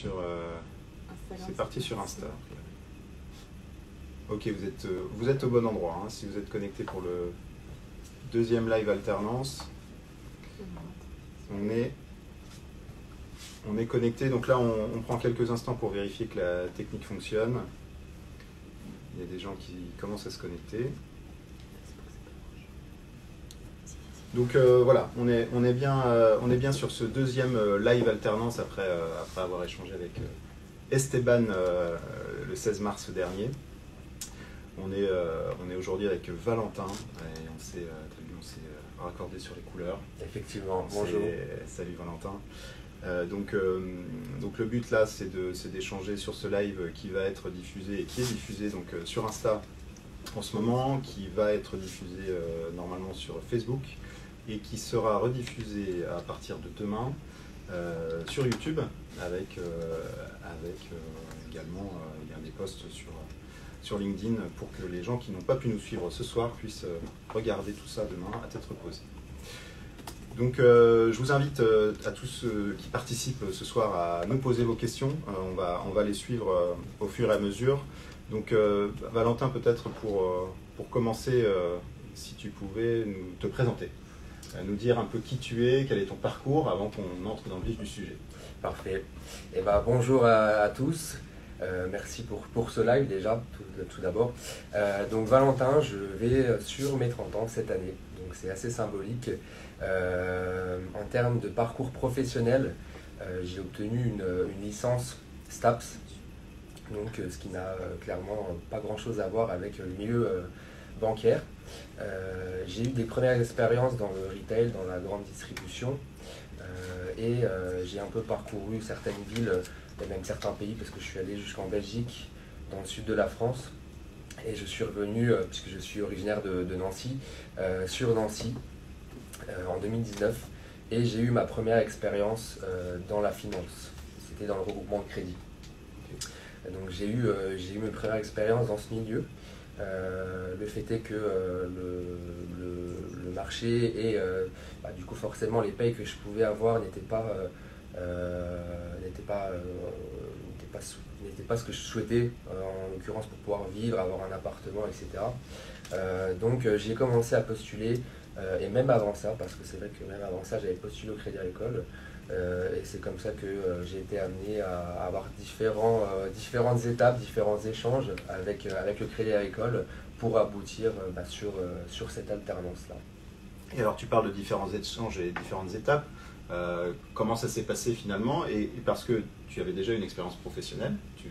sur... c'est parti sur Insta. Ok, vous êtes au bon endroit, hein, si vous êtes connecté pour le deuxième live alternance. On est connecté, donc là on prend quelques instants pour vérifier que la technique fonctionne. Il y a des gens qui commencent à se connecter. Donc voilà, on est bien sur ce deuxième live alternance après avoir échangé avec Esteban le 16 mars dernier. On est aujourd'hui avec Valentin et on s'est raccordé sur les couleurs. Effectivement, bonjour. Salut Valentin. Donc le but là c'est d'échanger sur ce live qui va être diffusé et qui est diffusé donc, sur Insta en ce moment, qui va être diffusé normalement sur Facebook et qui sera rediffusé à partir de demain sur YouTube avec également des posts sur LinkedIn pour que les gens qui n'ont pas pu nous suivre ce soir puissent regarder tout ça demain à tête reposée. Donc je vous invite à tous ceux qui participent ce soir à nous poser vos questions. On va les suivre au fur et à mesure. Donc Valentin, peut-être pour commencer, si tu pouvais te présenter, nous dire un peu qui tu es, quel est ton parcours avant qu'on entre dans le vif du sujet. Parfait. Et bonjour à tous. Merci pour ce live déjà, tout d'abord. Donc Valentin, je vais sur mes 30 ans cette année, donc c'est assez symbolique. En termes de parcours professionnel, j'ai obtenu une licence STAPS, donc, ce qui n'a clairement pas grand chose à voir avec le milieu bancaire. J'ai eu des premières expériences dans le retail, dans la grande distribution, et j'ai un peu parcouru certaines villes et même certains pays, parce que je suis allé jusqu'en Belgique, dans le sud de la France, et je suis revenu, puisque je suis originaire de Nancy, sur Nancy en 2019, et j'ai eu ma première expérience dans la finance. C'était dans le regroupement de crédit. Donc j'ai eu mes premières expériences dans ce milieu. Le fait est que le marché et du coup forcément les payes que je pouvais avoir n'étaient pas ce que je souhaitais, en l'occurrence pour pouvoir vivre, avoir un appartement, etc. Donc j'ai commencé à postuler, et même avant ça, parce que c'est vrai que même avant ça j'avais postulé au Crédit Agricole, et c'est comme ça que j'ai été amené à avoir différentes étapes, différents échanges avec le Crédit Agricole pour aboutir sur cette alternance-là. Et alors tu parles de différents échanges et différentes étapes. Comment ça s'est passé finalement, et parce que tu avais déjà une expérience professionnelle, tu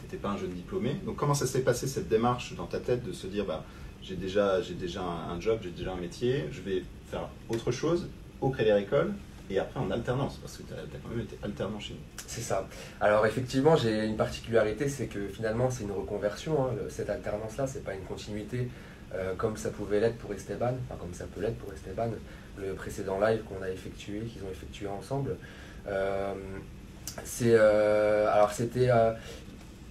n'étais pas un jeune diplômé, donc comment ça s'est passé cette démarche dans ta tête de se dire j'ai déjà un job, j'ai déjà un métier, je vais faire autre chose au Crédit Agricole et après en alternance, parce que tu as quand même été alternant chez nous. C'est ça. Alors effectivement, j'ai une particularité, c'est que finalement c'est une reconversion, hein. Cette alternance-là, c'est pas une continuité comme ça pouvait l'être pour Esteban, enfin comme ça peut l'être pour Esteban, le précédent live qu'on a effectué, qu'ils ont effectué ensemble.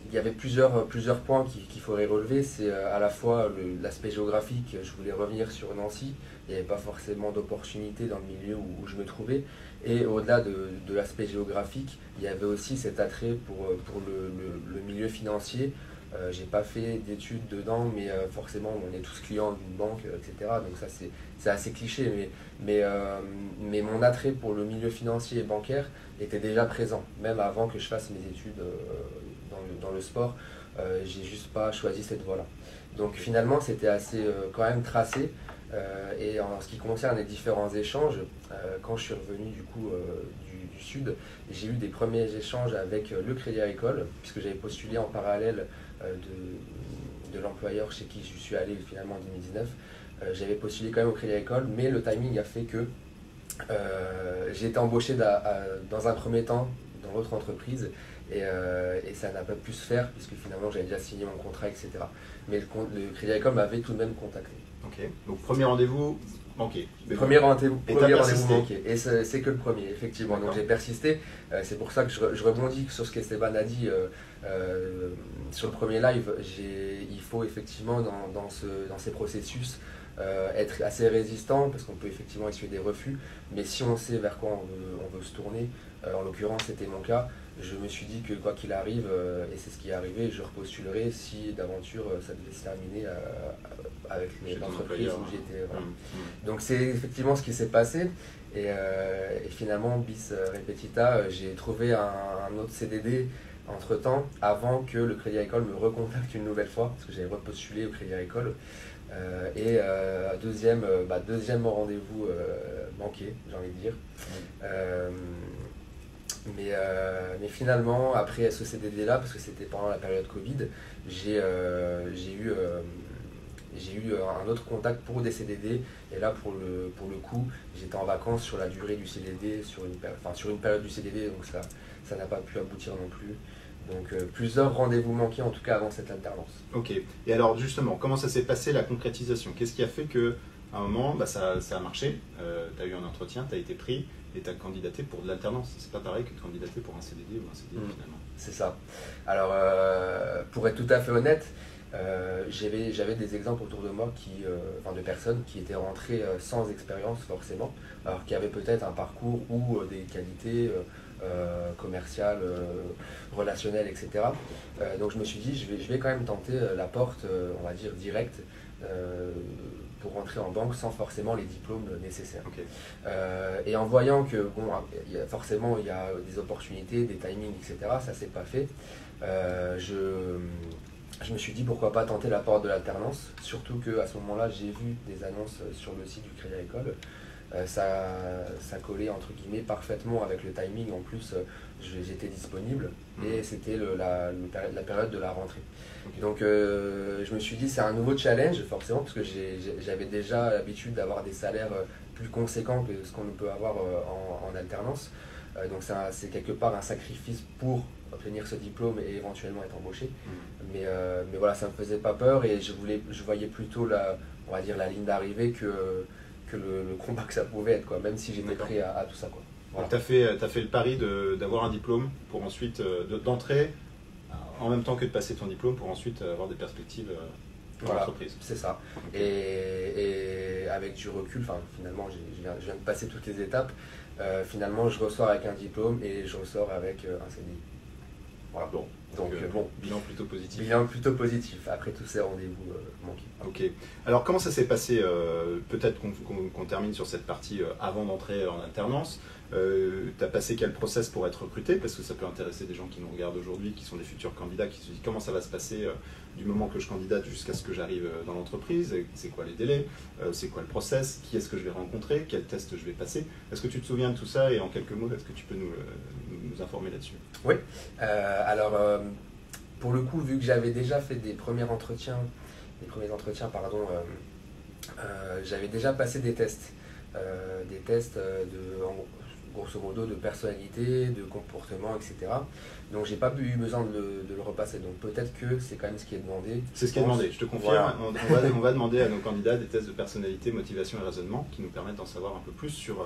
Il y avait plusieurs points qu'il faudrait relever. C'est à la fois l'aspect géographique. Je voulais revenir sur Nancy. Il n'y avait pas forcément d'opportunité dans le milieu où je me trouvais. Et au-delà de l'aspect géographique, il y avait aussi cet attrait pour le milieu financier. J'ai pas fait d'études dedans, mais forcément on est tous clients d'une banque, etc. Donc ça c'est assez cliché, mais mon attrait pour le milieu financier et bancaire était déjà présent, même avant que je fasse mes études dans le sport. J'ai juste pas choisi cette voie-là. Donc finalement c'était assez quand même tracé. Et en ce qui concerne les différents échanges, quand je suis revenu du coup du sud, j'ai eu des premiers échanges avec le Crédit Agricole, puisque j'avais postulé en parallèle de l'employeur chez qui je suis allé finalement en 2019. J'avais postulé quand même au Crédit Agricole, mais le timing a fait que j'ai été embauché dans un premier temps dans l'autre entreprise, et ça n'a pas pu se faire puisque finalement j'avais déjà signé mon contrat, etc. Mais le Crédit Agricole m'avait tout de même contacté. Ok, donc premier rendez-vous manqué. Premier rendez-vous manqué, et c'est que le premier, effectivement. Donc j'ai persisté, c'est pour ça que je rebondis sur ce qu'Esteban a dit sur le premier live. Il faut effectivement dans ces processus être assez résistant, parce qu'on peut effectivement essuyer des refus, mais si on sait vers quoi on veut se tourner, en l'occurrence c'était mon cas, je me suis dit que quoi qu'il arrive, et c'est ce qui est arrivé, je repostulerai si d'aventure ça devait se terminer avec l'entreprise où j'étais. Voilà. Donc c'est effectivement ce qui s'est passé. Et finalement, bis repetita, j'ai trouvé un autre CDD entre-temps, avant que le Crédit Agricole me recontacte une nouvelle fois, parce que j'avais repostulé au Crédit Agricole. Deuxième rendez-vous manqué, j'ai envie de dire. Mais finalement, après ce CDD-là, parce que c'était pendant la période Covid, j'ai eu un autre contact pour des CDD. Et là, pour le coup, j'étais en vacances sur la durée du CDD, sur une période du CDD, donc ça n'a pas pu aboutir non plus. Donc plusieurs rendez-vous manqués en tout cas avant cette alternance. Ok. Et alors justement, comment ça s'est passé la concrétisation? Qu'est-ce qui a fait qu'à un moment, ça a marché, tu as eu un entretien, tu as été pris et tu as candidaté pour de l'alternance? C'est pas pareil que de candidater pour un CDD ou un CDI finalement. C'est ça. Alors pour être tout à fait honnête, j'avais des exemples autour de moi de personnes qui étaient rentrées sans expérience forcément, alors qui avaient peut-être un parcours ou des qualités commerciales, relationnelles, etc. Donc je me suis dit, je vais quand même tenter la porte, on va dire, directe pour rentrer en banque sans forcément les diplômes nécessaires. Okay. Et en voyant que forcément il y a des opportunités, des timings, etc., ça s'est pas fait, je me suis dit pourquoi pas tenter la porte de l'alternance, surtout qu'à ce moment-là j'ai vu des annonces sur le site du Crédit Agricole. Ça collait entre guillemets parfaitement avec le timing, en plus j'étais disponible et c'était la période de la rentrée. Okay. Donc je me suis dit c'est un nouveau challenge forcément, parce que j'avais déjà l'habitude d'avoir des salaires plus conséquents que ce qu'on peut avoir en alternance. Donc c'est quelque part un sacrifice pour obtenir ce diplôme et éventuellement être embauché. Mais voilà, ça ne me faisait pas peur et je voyais plutôt on va dire la ligne d'arrivée que le combat que ça pouvait être, quoi, même si j'étais prêt à tout ça. Quoi. Voilà. Donc tu as fait le pari d'avoir un diplôme pour ensuite d'entrer en même temps que de passer ton diplôme pour ensuite avoir des perspectives dans l'entreprise. C'est ça. Okay. Et avec du recul, finalement je viens de passer toutes les étapes, finalement je ressors avec un diplôme et je ressors avec un CDI. Voilà. Donc, bilan plutôt positif. Bilan plutôt positif, après tous ces rendez-vous manqués. Ok. Alors comment ça s'est passé, peut-être qu'on termine sur cette partie avant d'entrer en alternance. Tu as passé quel process pour être recruté? Parce que ça peut intéresser des gens qui nous regardent aujourd'hui, qui sont des futurs candidats, qui se disent comment ça va se passer du moment que je candidate jusqu'à ce que j'arrive dans l'entreprise, c'est quoi les délais, c'est quoi le process, qui est-ce que je vais rencontrer, quel test je vais passer. Est-ce que tu te souviens de tout ça et en quelques mots, est-ce que tu peux nous informer là-dessus? Oui, alors pour le coup, vu que j'avais déjà fait des premiers entretiens, j'avais déjà passé des tests grosso modo de personnalité, de comportement, etc. Donc j'ai pas eu besoin de le repasser. Donc peut-être que c'est quand même ce qui est demandé. C'est ce qui est demandé, je te confirme. Voilà. On va demander à nos candidats des tests de personnalité, motivation et raisonnement qui nous permettent d'en savoir un peu plus sur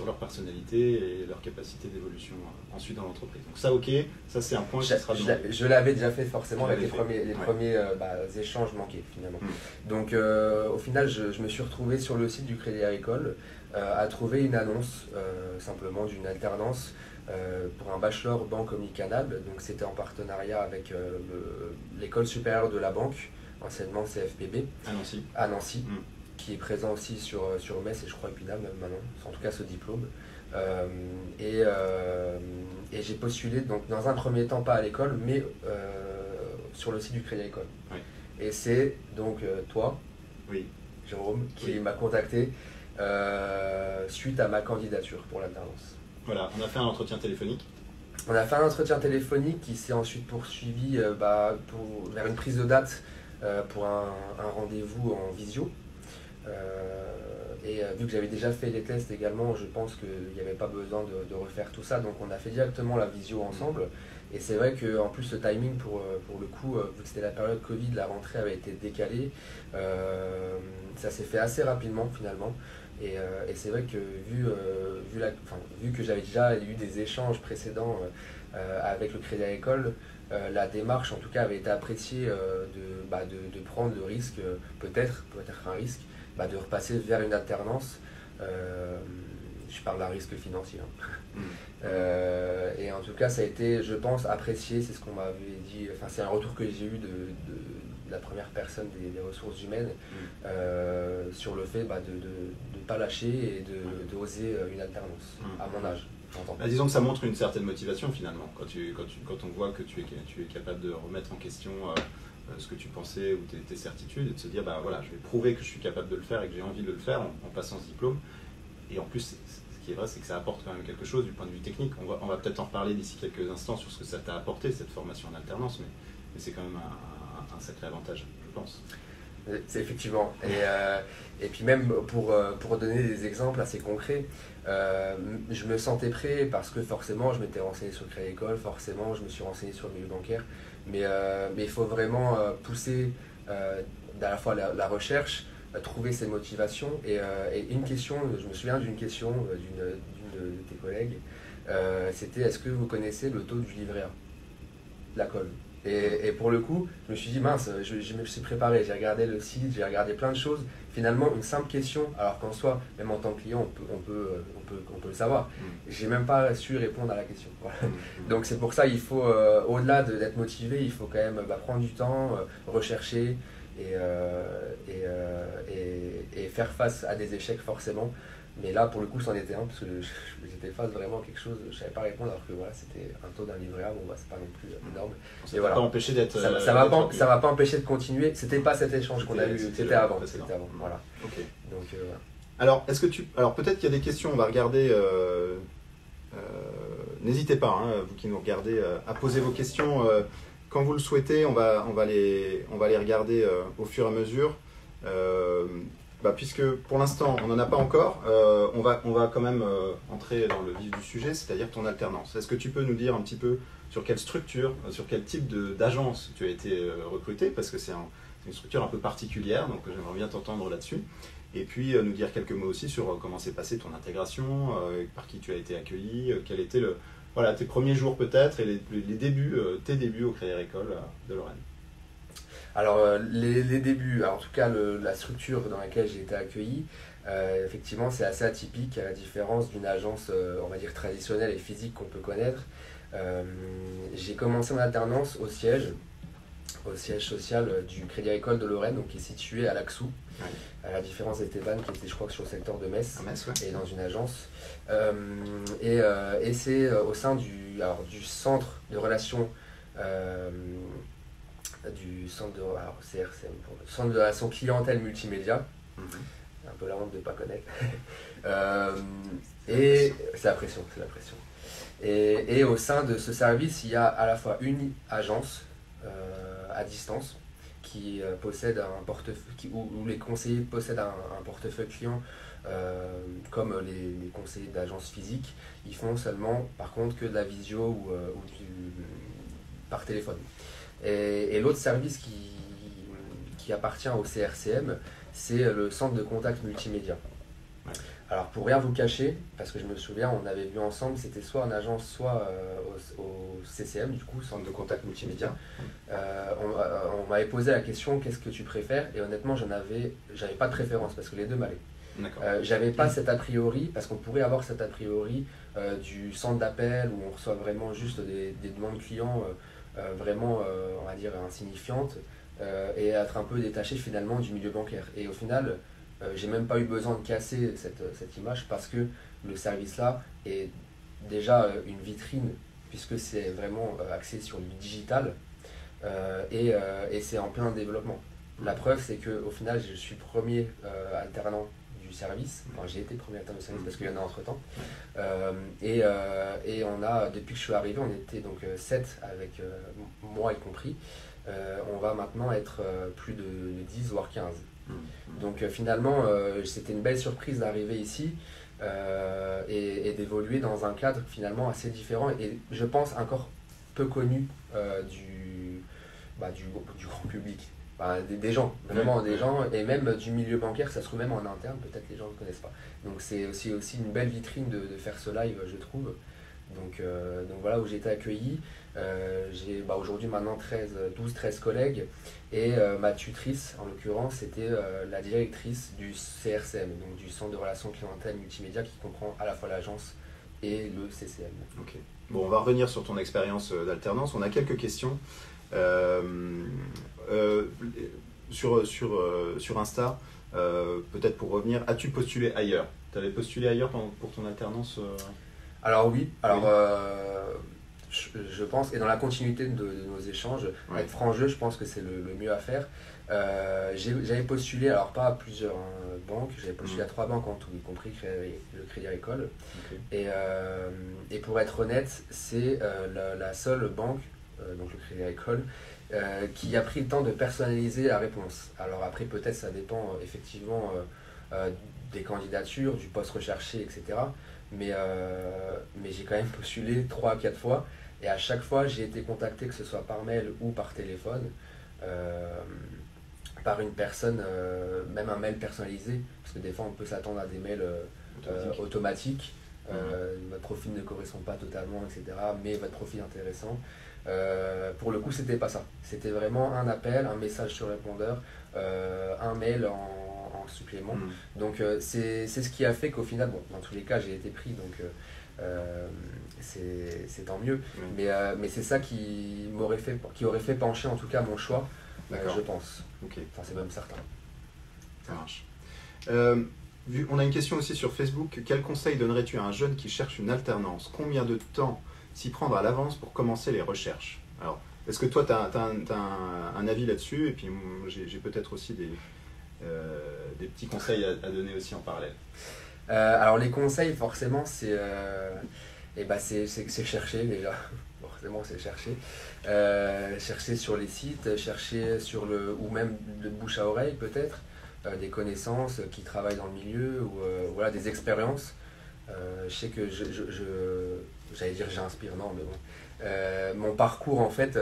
leur personnalité et leur capacité d'évolution ensuite dans l'entreprise. Donc ça, ok, ça c'est un point qui sera demandé. Je l'avais déjà fait forcément avec les premiers échanges manqués finalement. Donc au final, je me suis retrouvé sur le site du Crédit Agricole à trouver une annonce simplement d'une alternance pour un bachelor banque omnicanal. Donc c'était en partenariat avec l'école supérieure de la banque, anciennement CFPB, à Nancy. Qui est présent aussi sur Metz et je crois Épinal même maintenant, en tout cas ce diplôme. Et j'ai postulé donc dans un premier temps pas à l'école, mais sur le site du Crédit Agricole. Oui. Et c'est donc toi, Jérôme, qui m'a contacté suite à ma candidature pour l'alternance. Voilà, on a fait un entretien téléphonique. On a fait un entretien téléphonique qui s'est ensuite poursuivi vers une prise de date pour un rendez-vous en visio. Et vu que j'avais déjà fait les tests également, je pense qu'il n'y avait pas besoin de refaire tout ça, donc on a fait directement la visio ensemble. Et c'est vrai qu'en plus le timing pour le coup, vu que c'était la période Covid, la rentrée avait été décalée, ça s'est fait assez rapidement finalement. Et c'est vrai que vu que j'avais déjà eu des échanges précédents avec le Crédit Agricole, la démarche en tout cas avait été appréciée de prendre le risque, peut-être un risque, de repasser vers une alternance je parle d'un risque financier. Mm. Et en tout cas, ça a été, je pense, apprécié, c'est ce qu'on m'avait dit, enfin c'est un retour que j'ai eu de la première personne des ressources humaines sur le fait de ne pas lâcher et d'oser une alternance à mon âge. Disons que ça montre une certaine motivation finalement, quand on voit que tu es capable de remettre en question ce que tu pensais ou tes certitudes et de se dire voilà, je vais prouver que je suis capable de le faire et que j'ai envie de le faire en passant ce diplôme. Et en plus, ce qui est vrai, c'est que ça apporte quand même quelque chose du point de vue technique. On va peut-être en reparler d'ici quelques instants sur ce que ça t'a apporté, cette formation en alternance, mais c'est quand même un sacré avantage, je pense. C'est effectivement. Et puis même pour donner des exemples assez concrets, je me sentais prêt parce que forcément je m'étais renseigné sur Crédit École, forcément je me suis renseigné sur le milieu bancaire, mais il faut vraiment pousser à la fois la recherche, trouver ses motivations et une question, je me souviens d'une question d'une de tes collègues, c'était est-ce que vous connaissez le taux du livret A, la colle? Et pour le coup, je me suis dit mince, je me suis préparé, j'ai regardé le site, j'ai regardé plein de choses. Finalement, une simple question, alors qu'en soi, même en tant que client, on peut le savoir. J'ai même pas su répondre à la question. Voilà. Donc c'est pour ça, il faut, au-delà d'être motivé, il faut quand même prendre du temps, rechercher et faire face à des échecs forcément. Mais là, pour le coup, c'en était un, parce que j'étais face vraiment à quelque chose, je ne savais pas répondre, alors que voilà, c'était un taux d'un livret A, c'est pas non plus énorme. Ça ne m'a pas empêché d'être... Ça m'a pas empêché de continuer, c'était pas cet échange qu'on a eu, c'était avant. Voilà. Okay. Donc, Alors, peut-être qu'il y a des questions, on va regarder... n'hésitez pas, vous qui nous regardez, à poser vos questions quand vous le souhaitez, on va les regarder au fur et à mesure. Puisque pour l'instant on n'en a pas encore, on va quand même entrer dans le vif du sujet, c'est-à-dire ton alternance. Est-ce que tu peux nous dire un petit peu sur quelle structure, sur quel type d'agence tu as été recruté, parce que c'est une structure un peu particulière, donc j'aimerais bien t'entendre là-dessus. Et puis nous dire quelques mots aussi sur comment s'est passée ton intégration, par qui tu as été accueilli, quel était tes premiers jours peut-être, et les débuts, tes débuts au Crédit Agricole de Lorraine. Alors les débuts, en tout cas la structure dans laquelle j'ai été accueilli, effectivement c'est assez atypique à la différence d'une agence on va dire traditionnelle et physique qu'on peut connaître. J'ai commencé mon alternance au siège social du Crédit Agricole de Lorraine, donc qui est situé à l'Axou, à la différence d'Esteban qui était je crois sur le secteur de Metz, et dans une agence. Et c'est au sein du centre de relations du centre de CRCM, centre de relation clientèle multimédia, un peu la honte de ne pas connaître. Et c'est la pression. Et au sein de ce service, il y a à la fois une agence à distance qui possède un portefeuille, où les conseillers possèdent un portefeuille client comme les conseillers d'agences physiques. Ils font seulement par contre que de la visio ou par téléphone. Et l'autre service qui appartient au CRCM, c'est le centre de contact multimédia. Alors pour rien vous cacher, parce que je me souviens, on avait vu ensemble, c'était soit en agence, soit au CCM, du coup, centre de contact multimédia. On m'avait posé la question, qu'est-ce que tu préfères? Et honnêtement, j'avais pas de préférence, parce que les deux m'allaient. J'avais pas cet a priori, parce qu'on pourrait avoir cet a priori du centre d'appel, où on reçoit vraiment juste des demandes clients vraiment, on va dire, insignifiantes, et être un peu détaché finalement du milieu bancaire. Et au final, j'ai même pas eu besoin de casser cette image, parce que le service là est déjà une vitrine, puisque c'est vraiment axé sur du digital, et c'est en plein développement. La preuve, c'est qu'au final, je suis premier alternant du service. Enfin, j'ai été premier alternant du service parce qu'il y en a entre temps. Et on a, depuis que je suis arrivé, on était donc 7 avec moi y compris. On va maintenant être plus de 10 voire 15. Donc finalement, c'était une belle surprise d'arriver ici et d'évoluer dans un cadre finalement assez différent et je pense encore peu connu du grand public. Des gens, vraiment des gens, et même du milieu bancaire, ça se trouve même en interne, peut-être les gens ne connaissent pas. Donc c'est aussi une belle vitrine de faire ce live, je trouve. Donc voilà où j'ai été accueilli. J'ai aujourd'hui maintenant 12-13 collègues et ma tutrice en l'occurrence c'était la directrice du CRCM, donc du Centre de Relations Clientèle Multimédia qui comprend à la fois l'agence et le CCM. Ok. Bon, on va revenir sur ton expérience d'alternance. On a quelques questions. Euh, euh, sur Insta, peut-être pour revenir, as-tu postulé ailleurs? Tu avais postulé ailleurs pour ton alternance Alors oui, Oui. je pense, et dans la continuité de nos échanges, Ouais. être franc jeu, je pense que c'est le mieux à faire. J'avais postulé, alors pas à plusieurs banques, j'avais postulé à 3 banques en tout, y compris le Crédit Agricole. Ok. Et pour être honnête, c'est la seule banque, donc le Crédit Agricole, qui a pris le temps de personnaliser la réponse. Alors après, peut-être ça dépend effectivement des candidatures, du poste recherché, etc. Mais j'ai quand même postulé 3 à 4 fois. Et à chaque fois, j'ai été contacté, que ce soit par mail ou par téléphone, euh, par une personne, même un mail personnalisé, parce que des fois on peut s'attendre à des mails automatiques. Votre profil ne correspond pas totalement, etc. Mais votre profil est intéressant. Pour le coup, c'était pas ça. C'était vraiment un appel, un message sur répondeur, un mail en supplément. Donc c'est ce qui a fait qu'au final, bon, dans tous les cas, j'ai été pris, donc c'est tant mieux. Mais c'est ça qui aurait fait pencher en tout cas mon choix, je pense. Ok. Enfin, c'est même certain. Ça marche. On a une question aussi sur Facebook. Quel conseil donnerais-tu à un jeune qui cherche une alternance? Combien de temps s'y prendre à l'avance pour commencer les recherches? Alors, est-ce que toi, tu as un avis là-dessus? Et puis, j'ai peut-être aussi des petits conseils à donner aussi en parallèle. Alors, les conseils, forcément, c'est chercher déjà. Forcément, c'est chercher. Chercher sur les sites, chercher ou même de bouche à oreille, peut-être. Des connaissances qui travaillent dans le milieu ou voilà, des expériences. Je sais que j'allais dire j'inspire, non, mais bon. Mon parcours en fait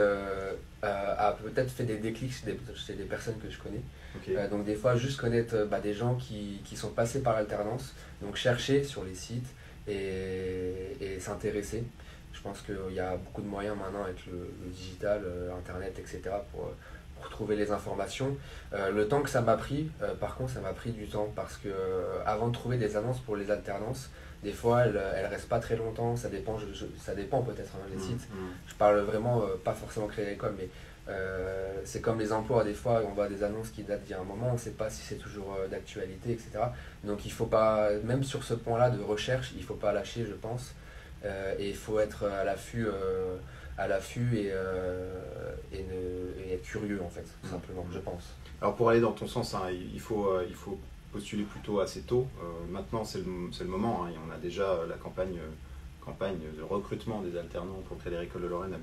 a peut-être fait des déclics chez des personnes que je connais. Okay. Donc des fois juste connaître des gens qui sont passés par l'alternance, donc chercher sur les sites et s'intéresser. Je pense qu'il y a beaucoup de moyens maintenant avec le digital, internet, etc. pour trouver les informations. Le temps que ça m'a pris, par contre, ça m'a pris du temps parce que avant de trouver des annonces pour les alternances, des fois elles restent pas très longtemps, ça dépend, ça dépend peut-être des sites. Je parle vraiment pas forcément Crédit Agricole, mais c'est comme les emplois, des fois on voit des annonces qui datent d'il y a un moment, on ne sait pas si c'est toujours d'actualité, etc. Donc il faut pas, même sur ce point-là de recherche, il ne faut pas lâcher, je pense, et il faut être à l'affût et être curieux en fait, tout simplement, je pense. Alors pour aller dans ton sens, hein, il faut postuler plutôt assez tôt. Maintenant c'est le moment, hein, et on a déjà la campagne de recrutement des alternants pour le Crédit Agricole de Lorraine a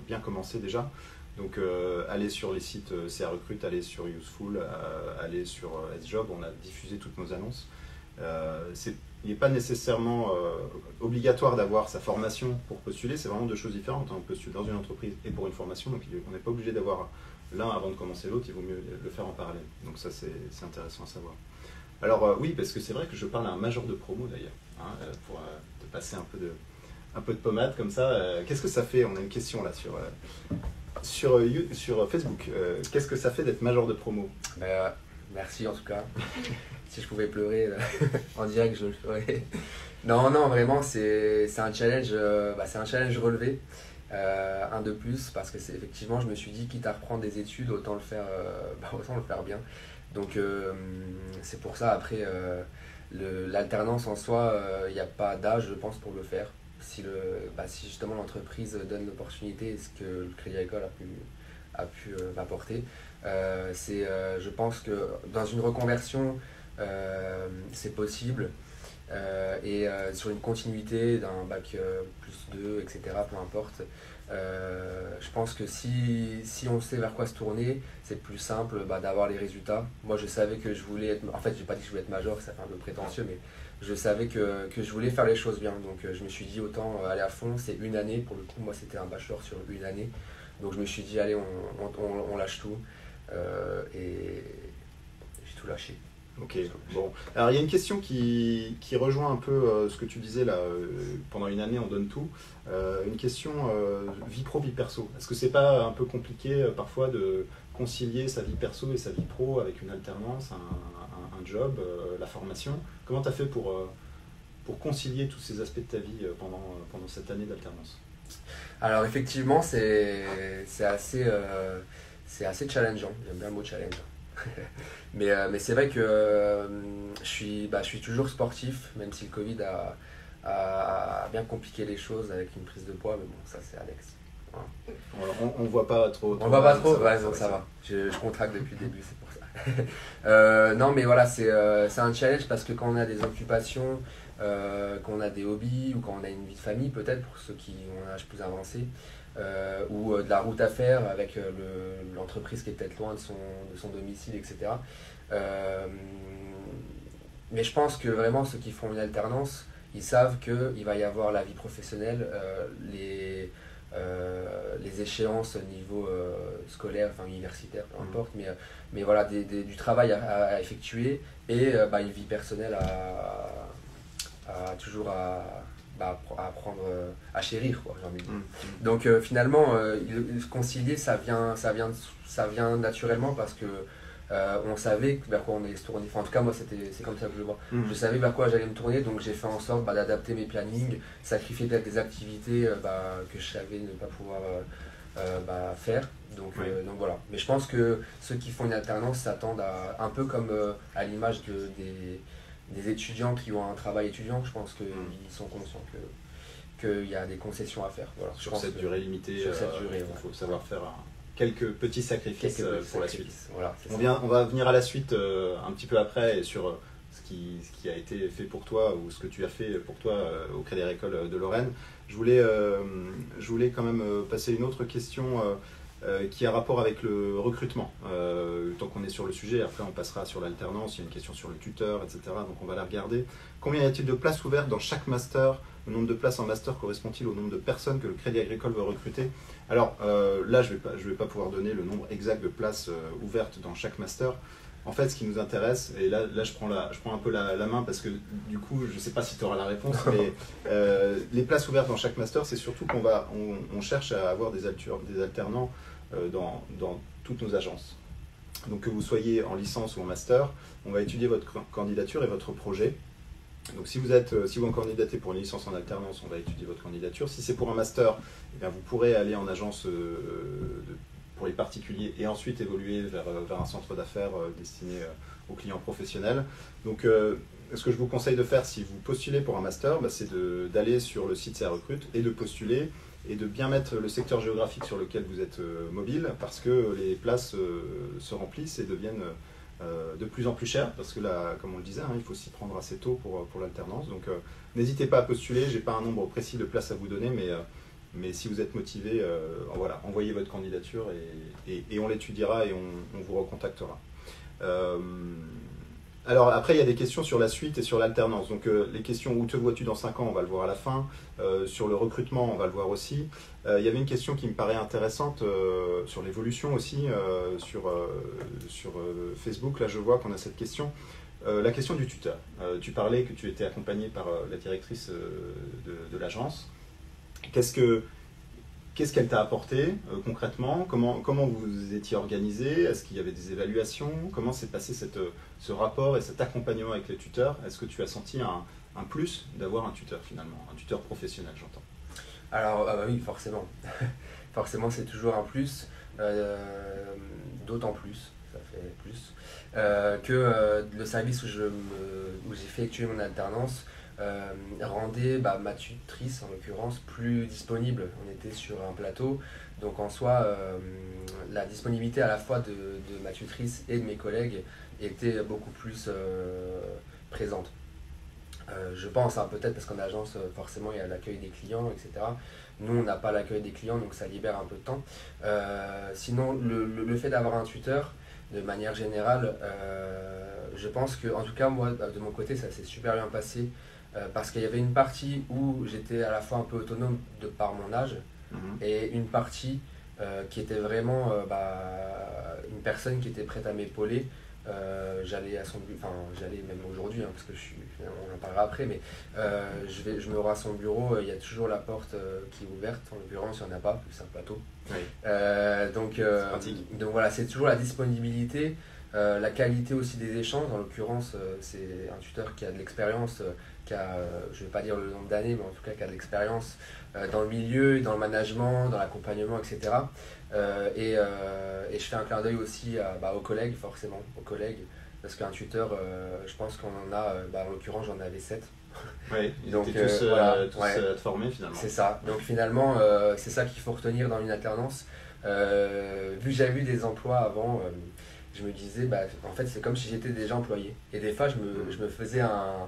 bien commencé déjà. Donc allez sur les sites CA Recrute, allez sur Useful, allez sur S-Job, on a diffusé toutes nos annonces. Il n'est pas nécessairement obligatoire d'avoir sa formation pour postuler, c'est vraiment deux choses différentes. On postule dans une entreprise et pour une formation, donc on n'est pas obligé d'avoir l'un avant de commencer l'autre, il vaut mieux le faire en parallèle. Donc ça c'est intéressant à savoir. Alors oui, parce que c'est vrai que je parle à un major de promo d'ailleurs, hein, pour te passer un peu de pommade comme ça. Qu'est-ce que ça fait? On a une question là sur Facebook. Qu'est-ce que ça fait d'être major de promo? Merci en tout cas. Si je pouvais pleurer en direct, je le ferais. Non, vraiment, c'est un challenge, c'est un challenge relevé. Un de plus, parce que effectivement, je me suis dit, quitte à reprendre des études, autant le faire bien. Donc, c'est pour ça, après, l'alternance en soi, il n'y a pas d'âge, je pense, pour le faire. Si justement l'entreprise donne l'opportunité, ce que le Crédit Agricole a pu m'apporter, je pense que dans une reconversion, c'est possible. Sur une continuité d'un bac plus 2, etc., peu importe, je pense que si on sait vers quoi se tourner, c'est plus simple d'avoir les résultats. Moi je savais que je voulais être, en fait j'ai pas dit que je voulais être major, ça fait un peu prétentieux, mais je savais que je voulais faire les choses bien, donc je me suis dit autant aller à fond. C'est une année, pour le coup moi c'était un bachelor sur une année, donc je me suis dit allez on lâche tout, et j'ai tout lâché. Ok, bon. Alors il y a une question qui rejoint un peu ce que tu disais là, pendant une année on donne tout. Une question vie pro, vie perso. Est-ce que c'est pas un peu compliqué parfois de concilier sa vie perso et sa vie pro avec une alternance, un job, la formation? Comment tu as fait pour concilier tous ces aspects de ta vie pendant cette année d'alternance? Alors effectivement, c'est assez challengeant. J'aime bien le mot challenge. Mais c'est vrai que je suis toujours sportif, même si le Covid a bien compliqué les choses avec une prise de poids, mais bon, ça c'est Alex. Voilà. On voit pas trop. On voit pas trop, ouais, donc ça va. Je contracte depuis le début, c'est pour ça. Non, mais voilà, c'est un challenge parce que quand on a des occupations, quand on a des hobbies ou quand on a une vie de famille, peut-être pour ceux qui ont un âge plus avancé, ou de la route à faire avec l'entreprise qui est peut-être loin de son domicile, etc. Mais je pense que vraiment ceux qui font une alternance, ils savent qu'il va y avoir la vie professionnelle, les échéances au niveau scolaire, enfin universitaire, peu importe, mais voilà, du travail à effectuer et une vie personnelle toujours à prendre, à chérir, quoi, j'ai envie de dire. Donc finalement, concilier, ça vient naturellement parce que on savait vers quoi on allait se tourner. Enfin, en tout cas, moi, c'est comme ça que je le vois. Je savais vers quoi j'allais me tourner, donc j'ai fait en sorte d'adapter mes plannings, sacrifier peut-être des activités que je savais ne pas pouvoir faire. Donc voilà. Mais je pense que ceux qui font une alternance s'attendent un peu comme à l'image des étudiants qui ont un travail étudiant. Je pense qu'ils sont conscients qu'il y a des concessions à faire. Voilà, sur cette durée limitée, il faut savoir faire quelques petits sacrifices pour la suite. Voilà, on va venir à la suite un petit peu après et sur ce qui a été fait pour toi ou ce que tu as fait pour toi au Crédit Agricole de Lorraine. Je voulais quand même passer une autre question qui a rapport avec le recrutement. Tant qu'on est sur le sujet, après on passera sur l'alternance, il y a une question sur le tuteur, etc. Donc on va la regarder. Combien y a-t-il de places ouvertes dans chaque master? Le nombre de places en master correspond-il au nombre de personnes que le Crédit Agricole veut recruter? Alors là, je vais pas pouvoir donner le nombre exact de places ouvertes dans chaque master. En fait, ce qui nous intéresse, et là je prends un peu la main parce que du coup, je ne sais pas si tu auras la réponse, mais les places ouvertes dans chaque master, c'est surtout on cherche à avoir des alternants dans toutes nos agences. Donc que vous soyez en licence ou en master, on va étudier votre candidature et votre projet. Donc si vous candidatez pour une licence en alternance, on va étudier votre candidature. Si c'est pour un master, eh bien, vous pourrez aller en agence pour les particuliers et ensuite évoluer vers un centre d'affaires destiné aux clients professionnels. Donc ce que je vous conseille de faire si vous postulez pour un master, c'est d'aller sur le site CA Recrute et de postuler et de bien mettre le secteur géographique sur lequel vous êtes mobile parce que les places se remplissent et deviennent de plus en plus cher parce que là, comme on le disait, il faut s'y prendre assez tôt pour l'alternance. Donc n'hésitez pas à postuler, j'ai pas un nombre précis de places à vous donner, mais si vous êtes motivé, voilà, envoyez votre candidature et on l'étudiera et on vous recontactera. Alors après, il y a des questions sur la suite et sur l'alternance. Donc les questions où te vois-tu dans 5 ans, on va le voir à la fin. Sur le recrutement, on va le voir aussi. Il y avait une question qui me paraît intéressante sur l'évolution aussi, sur Facebook. Là, je vois qu'on a cette question. La question du tuteur. Tu parlais que tu étais accompagné par la directrice de l'agence. Qu'est-ce qu'elle t'a apporté concrètement? Comment vous étiez organisé? Est-ce qu'il y avait des évaluations? Comment s'est passé ce rapport et cet accompagnement avec les tuteurs? Est-ce que tu as senti un plus d'avoir un tuteur finalement, un tuteur professionnel, j'entends? Alors oui, forcément. Forcément, c'est toujours un plus, d'autant plus, ça fait plus, que le service où j'ai effectué mon alternance rendait ma tutrice en l'occurrence plus disponible. On était sur un plateau, donc en soi la disponibilité à la fois de ma tutrice et de mes collègues était beaucoup plus présente. Je pense, peut-être parce qu'en agence forcément il y a l'accueil des clients, etc. Nous on n'a pas l'accueil des clients, donc ça libère un peu de temps. Sinon le fait d'avoir un tuteur de manière générale, je pense que, en tout cas moi de mon côté ça s'est super bien passé. Parce qu'il y avait une partie où j'étais à la fois un peu autonome de par mon âge et une partie qui était vraiment une personne qui était prête à m'épauler j'allais à son bureau, enfin j'allais même aujourd'hui, hein, parce que on en parlera après, mais je me rends à son bureau, il y a toujours la porte qui est ouverte, en l'occurrence il n'y en a pas, c'est un plateau. Oui. Donc voilà, c'est toujours la disponibilité, la qualité aussi des échanges, en l'occurrence c'est un tuteur qui a de l'expérience, je ne vais pas dire le nombre d'années, mais en tout cas qui a de l'expérience dans le milieu, dans le management, dans l'accompagnement, etc. Et je fais un clin d'œil aussi aux collègues, forcément, aux collègues, parce qu'un tuteur, je pense qu'on en a, en l'occurrence j'en avais 7. Oui, donc tous voilà, à te former finalement. C'est ça, donc finalement c'est ça qu'il faut retenir dans une alternance. Vu que j'avais eu des emplois avant, je me disais, en fait c'est comme si j'étais déjà employé. Et des fois je me faisais un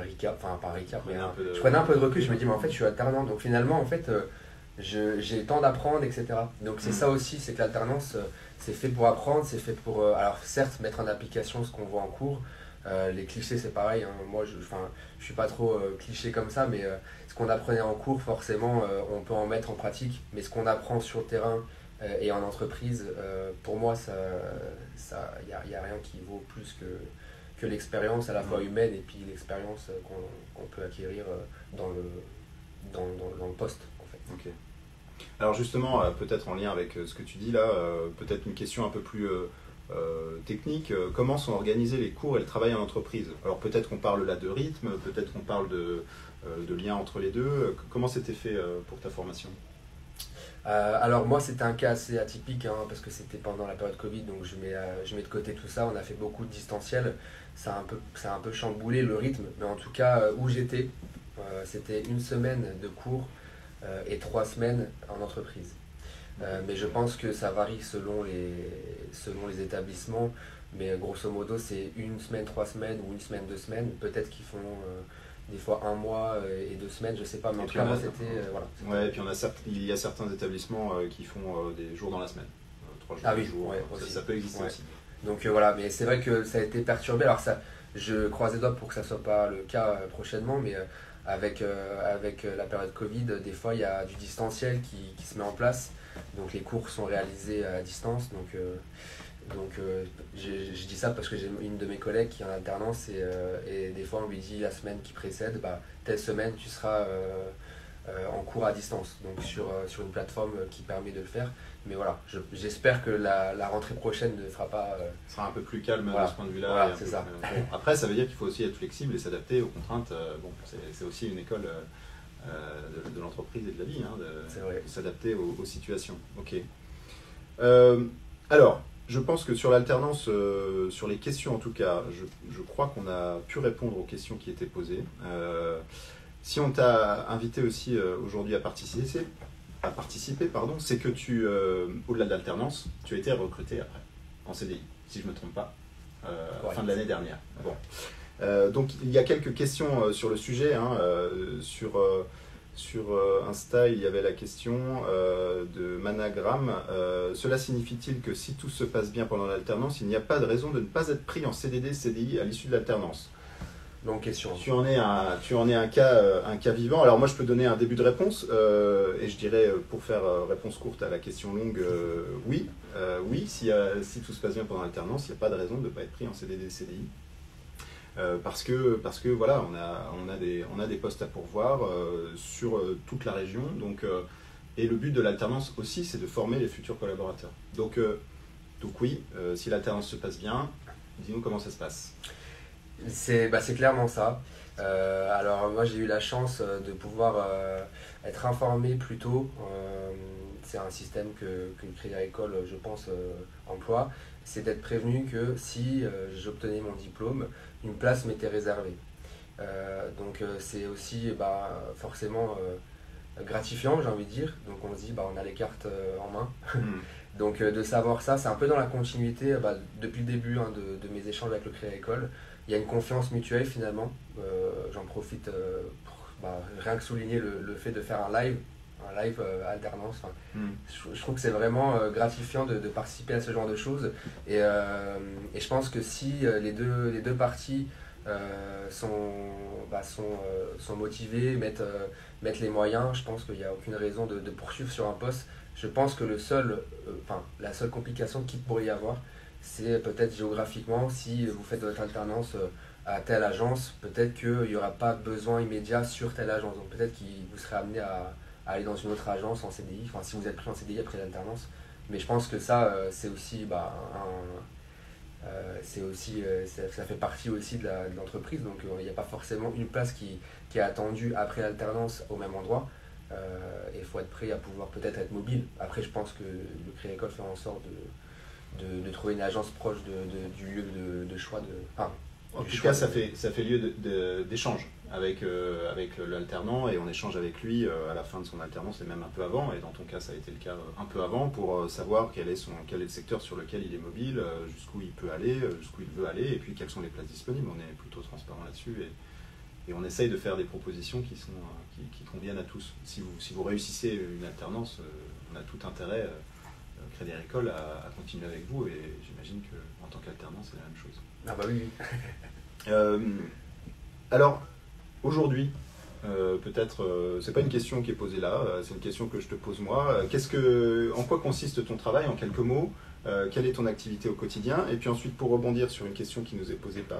recap, enfin pas un recap, mais je prenais un peu de recul, je me dis mais en fait je suis alternant, donc finalement en fait j'ai le temps d'apprendre, etc. Donc c'est ça aussi, c'est que l'alternance c'est fait pour apprendre, c'est fait pour, alors certes mettre en application ce qu'on voit en cours, les clichés c'est pareil, hein. Moi je suis pas trop cliché comme ça, mais ce qu'on apprenait en cours forcément on peut en mettre en pratique, mais ce qu'on apprend sur le terrain et en entreprise, pour moi y a rien qui vaut plus que l'expérience à la fois humaine et puis l'expérience qu'on peut acquérir dans le poste en fait. Ok. Alors justement, peut-être en lien avec ce que tu dis là, peut-être une question un peu plus technique, comment sont organisés les cours et le travail en entreprise? Alors peut-être qu'on parle là de rythme, peut-être qu'on parle de lien entre les deux. Comment c'était fait pour ta formation? Alors moi c'était un cas assez atypique, hein, parce que c'était pendant la période Covid, donc je mets de côté tout ça, on a fait beaucoup de distanciel, ça a un peu chamboulé le rythme, mais en tout cas où j'étais, c'était une semaine de cours et 3 semaines en entreprise. Mais je pense que ça varie selon les établissements, mais grosso modo c'est une semaine, 3 semaines ou une semaine, 2 semaines, peut-être qu'ils font des fois 1 mois et 2 semaines, je sais pas, mais en tout cas moi c'était voilà. Ouais, et puis il y a certains établissements qui font des jours dans la semaine, 3 jours, 2 jours, ouais, ça peut exister aussi. Donc voilà, mais c'est vrai que ça a été perturbé, alors ça, je croise les doigts pour que ça soit pas le cas prochainement, mais avec la période Covid, des fois il y a du distanciel qui se met en place, donc les cours sont réalisés à distance, donc je dis ça parce que j'ai une de mes collègues qui est en alternance et des fois on lui dit la semaine qui précède, telle semaine tu seras en cours à distance, donc sur une plateforme qui permet de le faire. Mais voilà, j'espère que la rentrée prochaine ne fera pas... sera un peu plus calme voilà. De ce point de vue-là. Voilà, c'est ça. Bon, après, ça veut dire qu'il faut aussi être flexible et s'adapter aux contraintes. C'est aussi une école de l'entreprise et de la vie, hein, de s'adapter aux situations. Ok. Alors, je pense que sur l'alternance, sur les questions en tout cas, je crois qu'on a pu répondre aux questions qui étaient posées. Si on t'a invité aussi aujourd'hui à participer, c'est que au-delà de l'alternance, tu as été recruté après, en CDI, si je ne me trompe pas, à la fin de l'année dernière. Bon. Donc il y a quelques questions sur le sujet, hein, sur Insta, il y avait la question de Managram. Cela signifie-t-il que si tout se passe bien pendant l'alternance, il n'y a pas de raison de ne pas être pris en CDD, CDI à l'issue de l'alternance? Longue question. Tu en es un cas vivant. Alors moi je peux donner un début de réponse et je dirais pour faire réponse courte à la question longue, oui. Si tout se passe bien pendant l'alternance, il n'y a pas de raison de ne pas être pris en CDD, CDI. Parce que voilà, on a des postes à pourvoir sur toute la région. Donc, et le but de l'alternance aussi, c'est de former les futurs collaborateurs. Donc oui, si l'alternance se passe bien, dis-nous comment ça se passe. C'est clairement ça. Alors moi j'ai eu la chance de pouvoir être informé plus tôt. C'est un système qu'une Crédit Agricole, je pense, emploie. C'est d'être prévenu que si j'obtenais mon diplôme, une place m'était réservée. Donc c'est aussi forcément gratifiant, j'ai envie de dire. Donc on se dit on a les cartes en main. Donc de savoir ça, c'est un peu dans la continuité depuis le début de mes échanges avec le Crédit Agricole. Il y a une confiance mutuelle finalement. J'en profite pour rien que souligner le fait de faire un live alternance. Je trouve que c'est vraiment gratifiant de participer à ce genre de choses. Et je pense que si les deux parties sont motivés, mettent les moyens. Je pense qu'il n'y a aucune raison de poursuivre sur un poste. Je pense que la seule complication qu'il pourrait y avoir, c'est peut-être géographiquement, si vous faites votre alternance à telle agence, peut-être qu'il n'y aura pas besoin immédiat sur telle agence. Donc peut-être que vous serez amené à aller dans une autre agence en CDI, enfin si vous êtes pris en CDI après l'alternance. Mais je pense que ça, c'est aussi ça fait partie aussi de l'entreprise, donc il n'y a pas forcément une place qui est attendue après l'alternance au même endroit. Et il faut être prêt à pouvoir peut-être être mobile. Après, je pense que le Crédit Agricole fait en sorte de trouver une agence proche du lieu de choix. En tout cas, ça fait lieu d'échange avec l'alternant, et on échange avec lui à la fin de son alternance et même un peu avant. Et dans ton cas, ça a été le cas un peu avant, pour savoir quel est le secteur sur lequel il est mobile, jusqu'où il peut aller, jusqu'où il veut aller, et puis quelles sont les places disponibles. On est plutôt transparent là-dessus, et on essaye de faire des propositions qui conviennent à tous. Si vous réussissez une alternance, on a tout intérêt, Crédit Agricole, à continuer avec vous, et j'imagine qu'en tant qu'alternant, c'est la même chose. Ah bah oui. Alors, aujourd'hui, peut-être, c'est pas une question qui est posée là, c'est une question que je te pose moi. En quoi consiste ton travail, en quelques mots? Quelle est ton activité au quotidien? Et puis ensuite, pour rebondir sur une question qui nous est posée par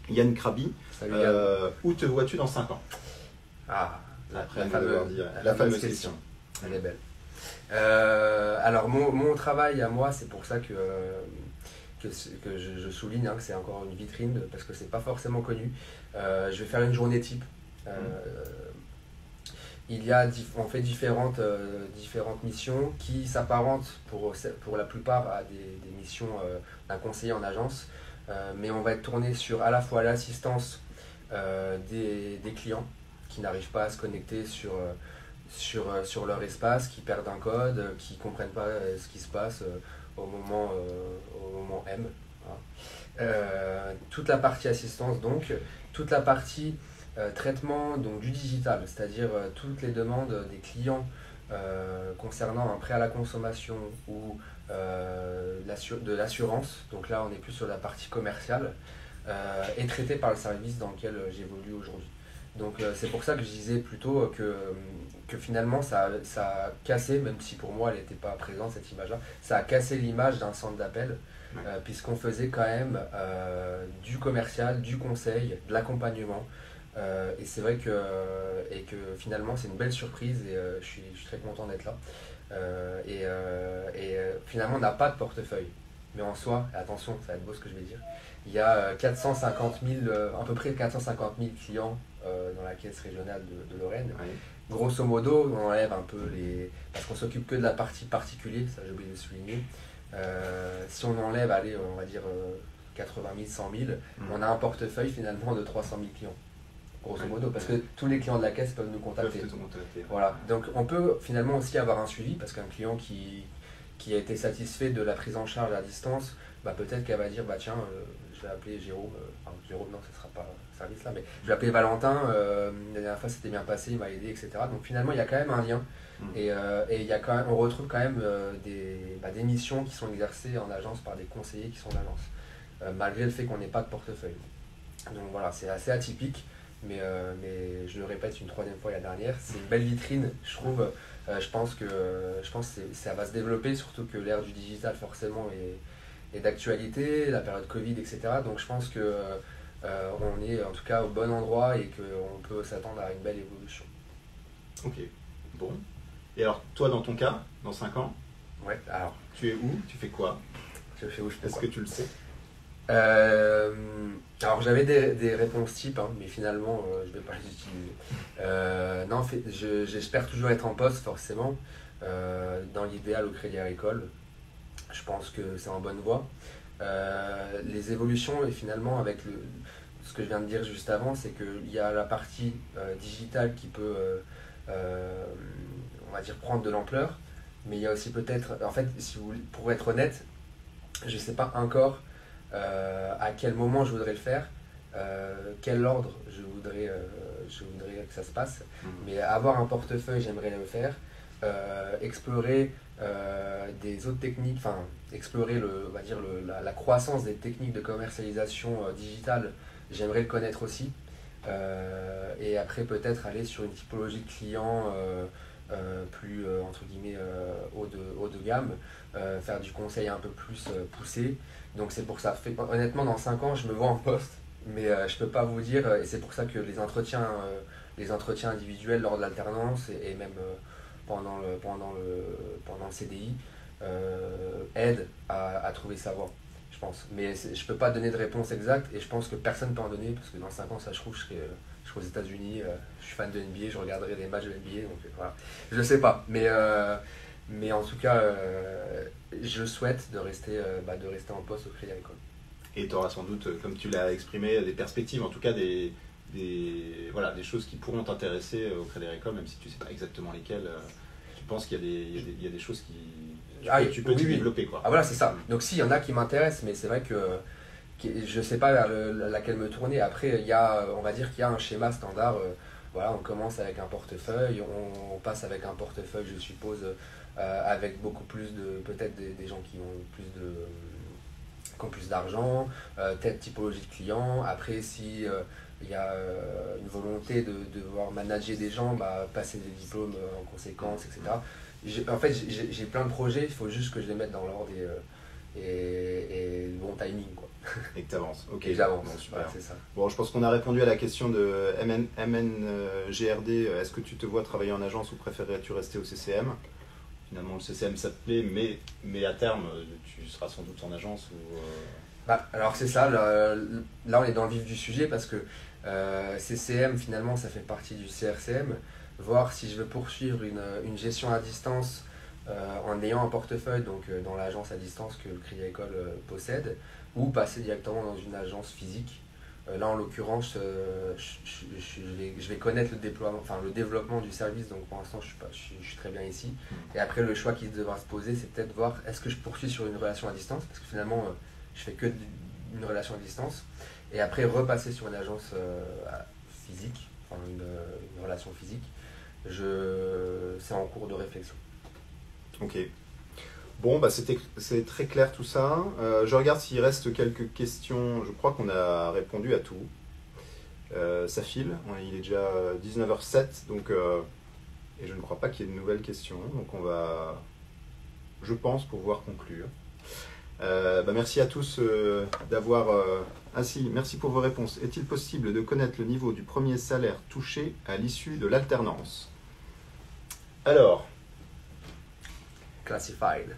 Yann Krabi, Salut, Yann. où te vois-tu dans 5 ans? Ah, la fameuse question. Elle est belle. Alors, mon travail à moi, c'est pour ça que je souligne que c'est encore une vitrine, parce que c'est pas forcément connu. Je vais faire une journée type. On fait différentes missions qui s'apparentent pour la plupart à des missions d'un conseiller en agence, mais on va être tourné sur à la fois l'assistance des clients qui n'arrivent pas à se connecter sur leur espace, qui perdent un code, qui ne comprennent pas ce qui se passe au moment M. Toute la partie assistance, donc, toute la partie traitement donc, du digital, c'est-à-dire toutes les demandes des clients concernant un prêt à la consommation ou de l'assurance. Donc là, on est plus sur la partie commerciale, est traitée par le service dans lequel j'évolue aujourd'hui. Donc c'est pour ça que je disais plutôt que finalement ça a cassé, même si pour moi elle n'était pas présente cette image-là, ça a cassé l'image d'un centre d'appel, puisqu'on faisait quand même du commercial, du conseil, de l'accompagnement. Et c'est vrai que finalement c'est une belle surprise, et je suis très content d'être là. Finalement on n'a pas de portefeuille, mais en soi, attention, ça va être beau ce que je vais dire, il y a à peu près 450 000 clients dans la caisse régionale de Lorraine. Oui. Grosso modo, on enlève un peu parce qu'on s'occupe que de la partie particulier, ça j'ai oublié de souligner. Si on enlève, allez, on va dire 80 000, 100 000, on a un portefeuille finalement de 300 000 clients. Grosso modo, parce que tous les clients de la caisse peuvent nous contacter. Voilà. Donc on peut finalement aussi avoir un suivi, parce qu'un client qui a été satisfait de la prise en charge à distance, peut-être qu'elle va dire tiens, je vais appeler Jérôme, Jérôme non, ce ne sera pas service là, mais je vais appeler Valentin, la dernière fois c'était bien passé, il m'a aidé, etc. Donc finalement il y a quand même un lien, et il y a quand même, on retrouve quand même des missions qui sont exercées en agence par des conseillers qui sont en agence, malgré le fait qu'on n'ait pas de portefeuille. Donc voilà, c'est assez atypique, mais je le répète une troisième fois la dernière, c'est une belle vitrine, je trouve. Je pense que ça va se développer, surtout que l'ère du digital forcément est d'actualité, la période Covid, etc. Donc je pense que on est en tout cas au bon endroit, et qu'on peut s'attendre à une belle évolution. Ok, bon. Et alors toi, dans ton cas, dans 5 ans, ouais, alors, tu es où? Tu fais quoi? Je fais où je fais Est-ce quoi. que tu le sais? Alors j'avais des réponses types, mais finalement je ne vais pas les utiliser. Non, j'espère toujours être en poste, forcément, dans l'idéal au Crédit Agricole. Je pense que c'est en bonne voie. Les évolutions, et finalement avec ce que je viens de dire juste avant, c'est qu'il y a la partie digitale qui peut, on va dire, prendre de l'ampleur, mais il y a aussi peut-être, en fait, pour être honnête, je ne sais pas encore à quel moment je voudrais le faire, quel ordre je voudrais que ça se passe, mais avoir un portefeuille, j'aimerais le faire, explorer des autres techniques, explorer on va dire la croissance des techniques de commercialisation digitale, j'aimerais le connaître aussi. Et après peut-être aller sur une typologie de client plus entre guillemets haut de gamme, faire du conseil un peu plus poussé. Donc c'est pour ça, honnêtement dans 5 ans je me vois en poste, mais je peux pas vous dire, et c'est pour ça que les entretiens individuels lors de l'alternance et même pendant le CDI aident à trouver sa voie, je pense. Mais je peux pas donner de réponse exacte, et je pense que personne ne peut en donner, parce que dans 5 ans ça se trouve je serai aux États-Unis, je suis fan de NBA, je regarderai des matchs de NBA, donc voilà. Je sais pas, mais en tout cas, je souhaite de rester en poste au Crédit Agricole. Et tu auras sans doute, comme tu l'as exprimé, des perspectives, en tout cas des choses qui pourront t'intéresser au Crédit Agricole, même si tu ne sais pas exactement lesquelles. Tu penses qu'il y a des choses tu peux développer, quoi. Ah voilà, c'est ça. Donc si, il y en a qui m'intéressent, mais c'est vrai que je ne sais pas vers laquelle me tourner. Après, on va dire qu'il y a un schéma standard. Voilà, on commence avec un portefeuille, on passe avec un portefeuille, je suppose, avec beaucoup plus peut-être des gens qui ont plus d'argent, telle typologie de clients. Après, si il y a une volonté de devoir manager des gens, passer des diplômes en conséquence, etc. En fait, j'ai plein de projets, il faut juste que je les mette dans l'ordre et le bon timing, quoi. Et que tu avances. Ok. Et j'avance. Bon, super. Ouais, c'est ça. Bon, je pense qu'on a répondu à la question de MNGRD. Est-ce que tu te vois travailler en agence ou préférerais-tu rester au CCM? Finalement, le CCM, ça te plaît, mais à terme, tu seras sans doute en agence ou... Alors c'est ça, là on est dans le vif du sujet, parce que CCM, finalement, ça fait partie du CRCM. Voir si je veux poursuivre une gestion à distance en ayant un portefeuille, donc dans l'agence à distance que le Crédit Agricole possède, ou passer directement dans une agence physique. Là en l'occurrence, je vais connaître le développement du service, donc pour l'instant je suis très bien ici. Et après le choix qui devra se poser, c'est peut-être voir est-ce que je poursuis sur une relation à distance, parce que finalement je fais que une relation à distance, et après repasser sur une agence physique, enfin une relation physique. C'est en cours de réflexion. Ok. Bon, c'est très clair tout ça. Je regarde s'il reste quelques questions. Je crois qu'on a répondu à tout. Ça file. Il est déjà 19h07, donc, et je ne crois pas qu'il y ait de nouvelles questions. Donc on va, je pense, pouvoir conclure. Merci à tous d'avoir... merci pour vos réponses. Est-il possible de connaître le niveau du premier salaire touché à l'issue de l'alternance? Alors... Classified.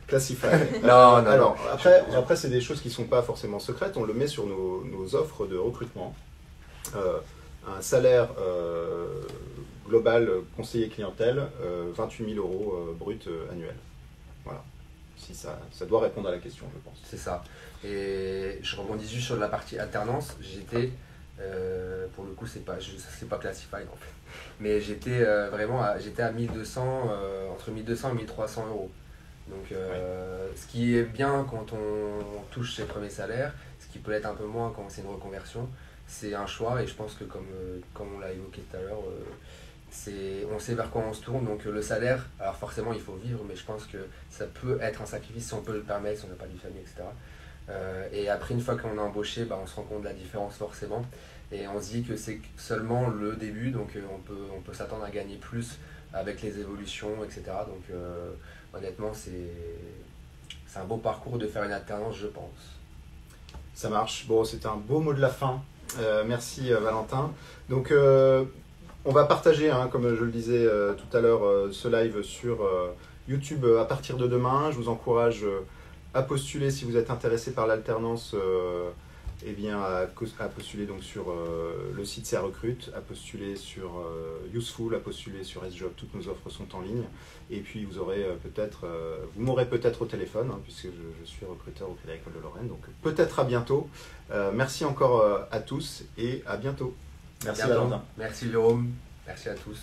Non. Alors, après c'est des choses qui ne sont pas forcément secrètes. On le met sur nos offres de recrutement. Un salaire global conseiller clientèle, 28 000 € brut annuel. Voilà. Si ça doit répondre à la question, je pense. C'est ça. Et je rebondis juste sur la partie alternance. J'étais, pour le coup, c'est pas classified en fait. Mais j'étais j'étais à 1200, entre 1200 et 1300 €. Donc, ce qui est bien quand on touche ses premiers salaires, ce qui peut être un peu moins quand c'est une reconversion, c'est un choix. Et je pense que comme on l'a évoqué tout à l'heure, on sait vers quoi on se tourne. Donc le salaire, alors forcément il faut vivre, mais je pense que ça peut être un sacrifice si on peut le permettre, si on n'a pas de famille, etc. Et après, une fois qu'on est embauché, on se rend compte de la différence forcément. Et on se dit que c'est seulement le début, donc on peut s'attendre à gagner plus avec les évolutions, etc. Donc honnêtement, c'est un beau parcours de faire une alternance, je pense. Ça marche. Bon, c'était un beau mot de la fin. Merci Valentin. Donc on va partager, comme je le disais tout à l'heure, ce live sur YouTube à partir de demain. Je vous encourage à postuler si vous êtes intéressé par l'alternance, à postuler donc sur le site CA Recrute, à postuler sur Useful, à postuler sur S-Job. Toutes nos offres sont en ligne. Et puis vous m'aurez peut-être au téléphone, puisque je suis recruteur au Crédit Agricole de Lorraine. Donc peut-être à bientôt. Merci encore à tous et à bientôt. Merci Valentin. Merci Jérôme. Merci à tous.